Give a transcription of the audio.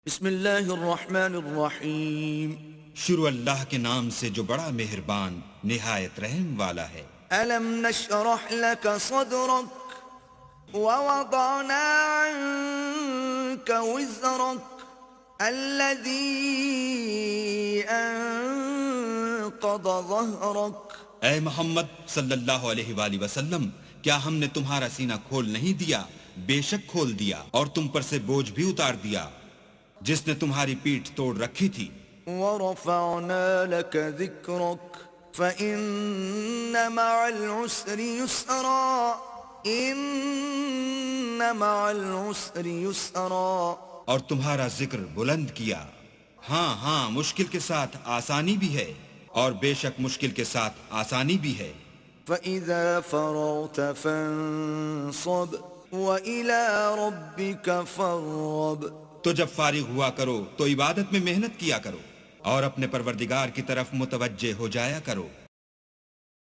بسم اللہ الرحمن الرحیم۔ شروع اللہ کے نام سے جو بڑا مہربان نہایت رحم والا ہے۔ ألم نشرح لك صدرك ووضعنا عنك وزرك الذي أنقض ظهرك۔ اے محمد صلی اللہ علیہ وآلہ وسلم، کیا ہم نے تمہارا سینہ کھول نہیں دیا؟ بے شک کھول دیا، اور تم پر سے بوجھ بھی اتار دیا جس نے تمہاری پیٹھ توڑ رکھی تھی۔ ورفعنا لك ذكرك فإن مع العسر يسرا إن مع العسر يسرا۔ اور تمہارا ذکر بلند کیا، ہاں مشکل کے ساتھ آسانی بھی ہے، اور بے شک مشکل کے ساتھ آسانی بھی ہے۔ فإذا فرغت فانصب وإلى ربك فارغب۔ تو جب فارغ ہوا کرو تو عبادت میں محنت کیا کرو، اور اپنے پروردگار کی طرف متوجہ ہو جایا کرو۔